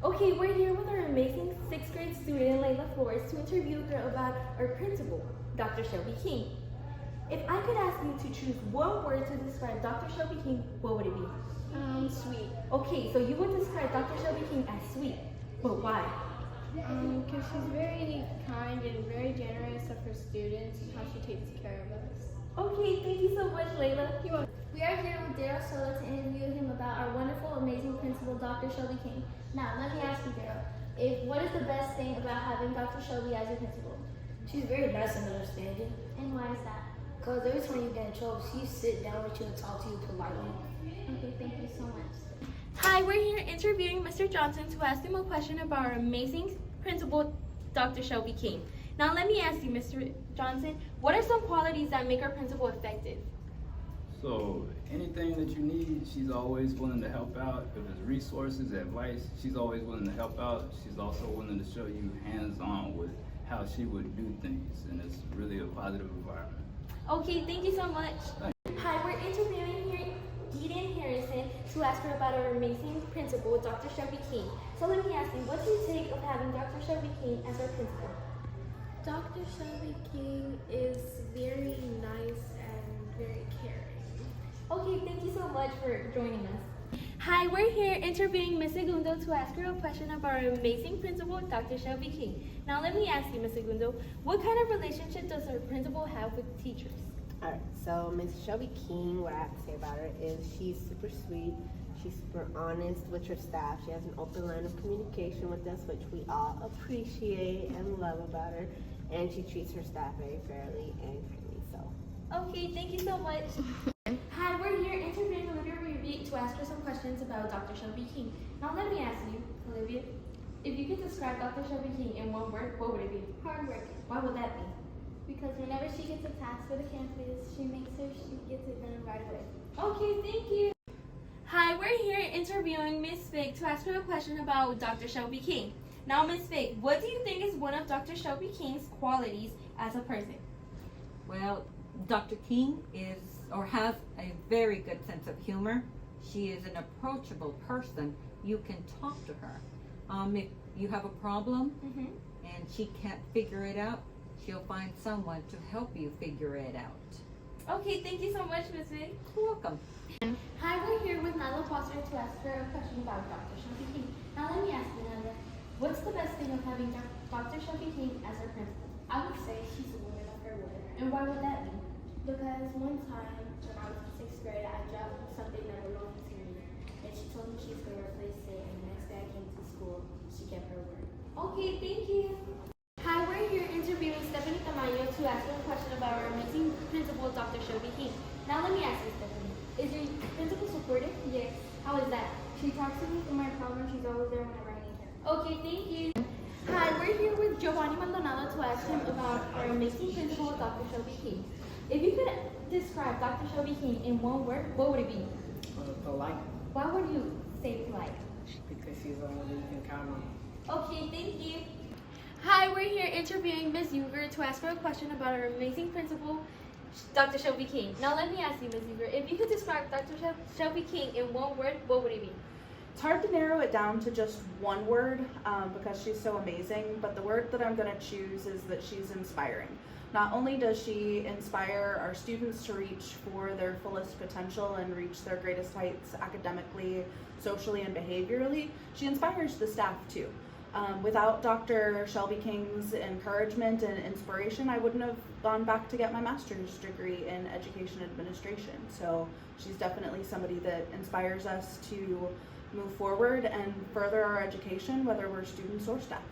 Okay, we're here with our amazing 6th grade student, Layla Flores, to interview her about our principal, Dr. Shelby King. If I could ask you to choose one word to describe Dr. Shelby King, what would it be? Sweet. Okay, so you would describe Dr. Shelby King as sweet, but why? Because she's very kind and very generous of her students and how she takes care of us. Okay, thank you so much, Layla. We are here with Daryl Sola to interview him about our wonderful, amazing principal, Dr. Shelby King. Now, let me ask you, Daryl, what is the best thing about having Dr. Shelby as your principal? She's very nice and understanding. And why is that? Because every time you get in trouble, she sit down with you and talk to you politely. Okay, thank you so much. Hi, we're here interviewing Mr. Johnson to ask him a question about our amazing principal, Dr. Shelby King. Now, let me ask you, Mr. Johnson, what are some qualities that make our principal effective? So anything that you need, she's always willing to help out. If it's resources, advice, she's always willing to help out. She's also willing to show you hands-on with how she would do things, and it's really a positive environment. Okay, thank you so much. Hi, we're interviewing here Eden Harrison to ask her about our amazing principal, Dr. Shelby King. So let me ask you, what's your take of having Dr. Shelby King as our principal? Dr. Shelby King is very nice and very caring. Okay, thank you so much for joining us. Hi, we're here interviewing Ms. Segundo to ask her a question about our amazing principal, Dr. Shelby King. Now let me ask you, Ms. Segundo, what kind of relationship does our principal have with teachers? Alright, so Miss Shelby King, what I have to say about her is she's super sweet, she's super honest with her staff, she has an open line of communication with us, which we all appreciate and love about her, and she treats her staff very fairly and kindly, so. Okay, thank you so much. Hi, we're here interviewing Olivia Ruby to ask her some questions about Dr. Shelby King. Now let me ask you, Olivia, if you could describe Dr. Shelby King in one word, what would it be? Hardworking. Why would that be? Because whenever she gets a task for the campus, she makes sure she gets it done right away. Okay, thank you. Hi, we're here interviewing Miss Fig to ask her a question about Dr. Shelby King. Now, Miss Fig, what do you think is one of Dr. Shelby King's qualities as a person? Well, Dr. King has a very good sense of humor. She is an approachable person. You can talk to her. If you have a problem and she can't figure it out, she'll find someone to help you figure it out. Okay, thank you so much, Miss Fig. You're welcome. Hi, we're here with Nyla Foster to ask her a question about Dr. Shelby King. Now, let me ask you, Nyla, what's the best thing of having Dr. Shelby King as our principal? I would say she's a woman of her word. And why would that be? Because one time when I was in 6th grade, I dropped something that belonged to me, and she told me she's going to replace it, and the next day I came to school, she kept her word. Okay, thank you. Hi, we're here interviewing Stephanie Tamayo to ask her a question about our amazing principal, Dr. Shelby King. Now, let me ask you, Stephanie, is your principal supportive? Yes. How is that? She talks to me for my problem. She's always there whenever I need her. Okay, thank you. Hi, we're here with Giovanni Maldonado to ask him about our amazing principal, Dr. Shelby King. If you could describe Dr. Shelby King in one word, what would it be? Polite. Why would you say polite? Because she's the one you can count on. Okay, thank you. Hi, we're here interviewing Ms. Uger to ask her a question about our amazing principal, Dr. Shelby King. Now let me ask you, Ms. Uger, if you could describe Dr. Shelby King in one word, what would it be? It's hard to narrow it down to just one word because she's so amazing, but the word that I'm going to choose is that she's inspiring. Not only does she inspire our students to reach for their fullest potential and reach their greatest heights academically, socially, and behaviorally, she inspires the staff too. Without Dr. Shelby King's encouragement and inspiration, I wouldn't have gone back to get my master's degree in education administration. So she's definitely somebody that inspires us to move forward and further our education, whether we're students or staff.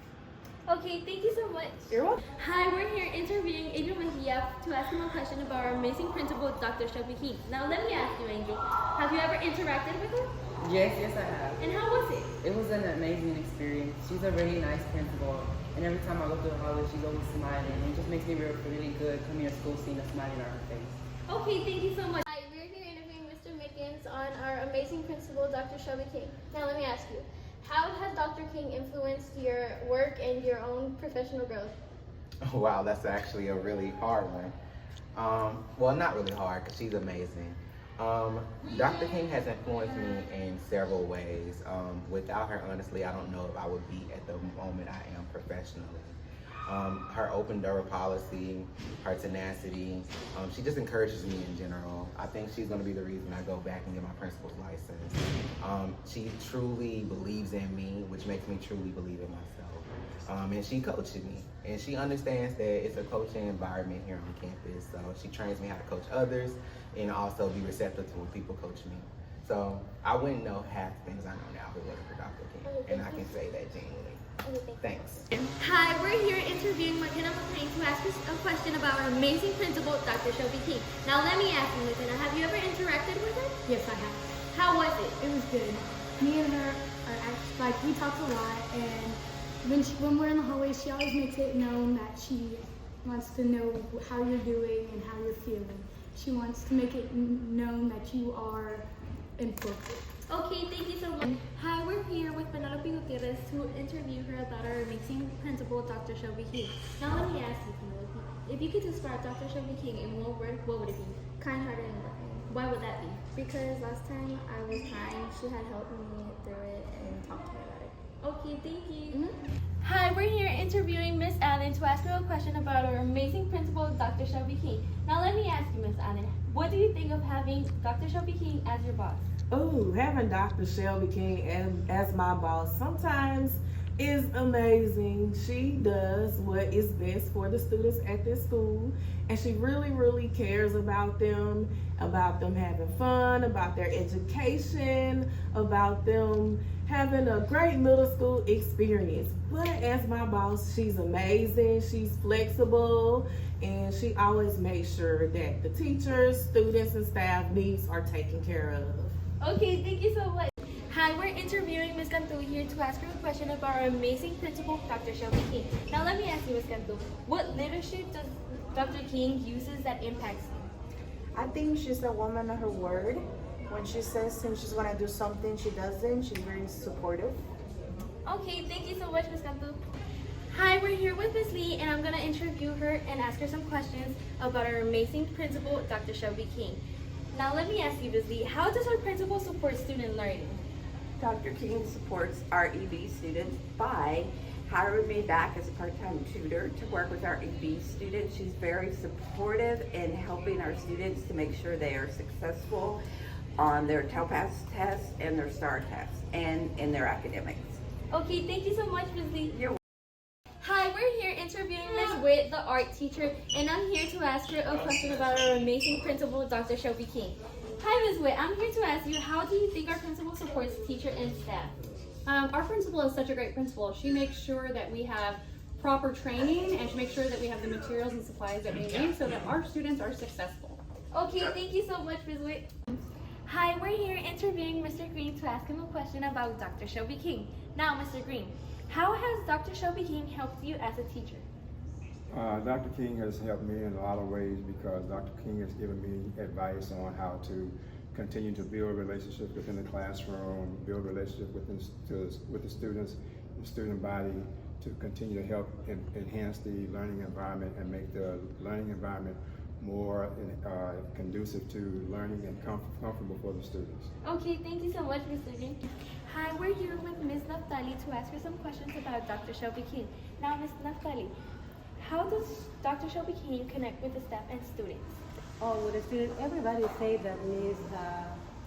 Okay, thank you so much. You're welcome. Hi, we're here interviewing Angel Mejia to ask him a question about our amazing principal, Dr. Shelby King. Now let me ask you, Angel, have you ever interacted with her? Yes, I have. And how was it? It was an amazing experience. She's a really nice principal, and every time I go through the hallway, she's always smiling, and it just makes me really good coming to school seeing a smile on her face. Okay, thank you so much. Hi, we're here interviewing Mr. Mickens on our amazing principal, Dr. Shelby King. Now let me ask you, how has Dr. King influenced your work and your own professional growth? Wow, that's actually a really hard one. Well, not really hard because she's amazing. Dr. King has influenced me in several ways. Without her, honestly, I don't know if I would be at the moment I am professionally. Her open door policy, her tenacity, she just encourages me in general. I think she's going to be the reason I go back and get my principal's license. She truly believes in me, which makes me truly believe in myself. And she coaches me, and she understands that it's a coaching environment here on campus. So she trains me how to coach others and also be receptive to when people coach me. So I wouldn't know half the things I know now if it wasn't for Dr. King, and I can say that genuinely. Thanks. Hi, we're here interviewing McKenna McLean to ask us a question about our amazing principal, Dr. Shelby King. Now let me ask you, McKenna, have you ever interacted with her? Yes, I have. How was it? It was good. Me and her are like we talk a lot, and when we're in the hallway, she always makes it known that she wants to know how you're doing and how you're feeling. She wants to make it known that you are important. Okay, thank you so much. Hi, we're here with Penelope Gutierrez to interview her about our amazing principal, Dr. Shelby King. Now let me ask you, Penelope, if you could describe Dr. Shelby King in one word, what would it be? Kind-hearted and loving. Why would that be? Because last time I was crying, she had helped me through it and talked to me about it. Okay, thank you. Hi, we're here interviewing Miss Allen to ask her a question about our amazing principal, Dr. Shelby King. Now let me ask you, Miss Allen, what do you think of having Dr. Shelby King as your boss? Oh, having Dr. Shelby King as my boss sometimes is amazing. She does what is best for the students at this school, and she really, really cares about them having fun, about their education, about them having a great middle school experience. But as my boss, she's amazing, she's flexible, and she always makes sure that the teachers, students, and staff needs are taken care of. Okay, thank you so much. Hi, we're interviewing Ms. Cantu here to ask her a question about our amazing principal, Dr. Shelby King. Now let me ask you, Ms. Cantu, what leadership does Dr. King uses that impacts you? I think she's a woman of her word. When she says she's gonna do something, she does it. She's very supportive. Okay, thank you so much, Ms. Cantu. Hi, we're here with Ms. Lee, and I'm gonna interview her and ask her some questions about our amazing principal, Dr. Shelby King. Now let me ask you, Ms. Lee, how does our principal support student learning? Dr. King supports our EB students by hiring me back as a part-time tutor to work with our EB students. She's very supportive in helping our students to make sure they are successful on their TOPAS tests and their STAR tests and in their academics. Okay, thank you so much, Ms. Lee. You're welcome. Hi, we're here interviewing Ms. Witt, the art teacher, and I'm here to ask her a question about our amazing principal, Dr. Shelby King. Hi, Ms. Witt. I'm here to ask you, how do you think our principal supports teacher and staff? Our principal is such a great principal. She makes sure that we have proper training, and she makes sure that we have the materials and supplies that we need so that our students are successful. Okay, thank you so much, Ms. Witt. Hi, we're here interviewing Mr. Green to ask him a question about Dr. Shelby King. Now, Mr. Green, how has Dr. Shelby King helped you as a teacher? Dr. King has helped me in a lot of ways because Dr. King has given me advice on how to continue to build relationships within the classroom, build relationships with the students, the student body, to continue to help enhance the learning environment and make the learning environment more conducive to learning and comfortable for the students. Okay, thank you so much, Mr. Green. Hi, we're here with Ms. Naftali to ask her some questions about Dr. Shelby King. Now, Ms. Naftali, how does Dr. Shelby King connect with the staff and students? Oh, with the students, everybody say that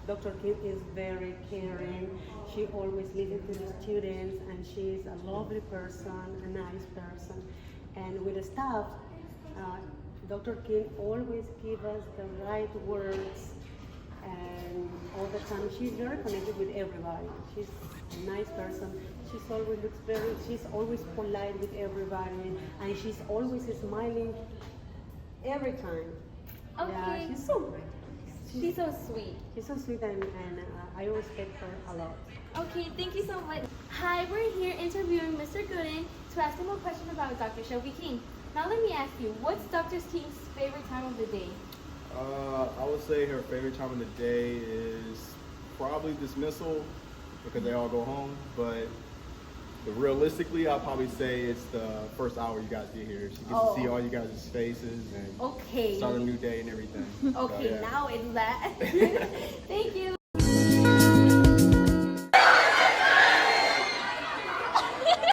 Dr. King is very caring. She always listens to the students, and she's a lovely person, a nice person. And with the staff, Dr. King always gives us the right words, and all the time she's very connected with everybody. She's a nice person. She's always polite with everybody, and she's always smiling every time. Okay. Yeah, she's so great. She's so sweet. She's so sweet, and I respect her a lot. Okay, thank you so much. Hi, we're here interviewing Mr. Gooden to ask him a question about Dr. Shelby King. Now let me ask you, what's Dr. King's favorite time of the day? I would say her favorite time of the day is probably dismissal because they all go home, but But realistically, I'll probably say it's the first hour you guys get here. She gets to see all you guys' faces and Okay. start a new day and everything. Okay, So, yeah. now it's that. Thank you.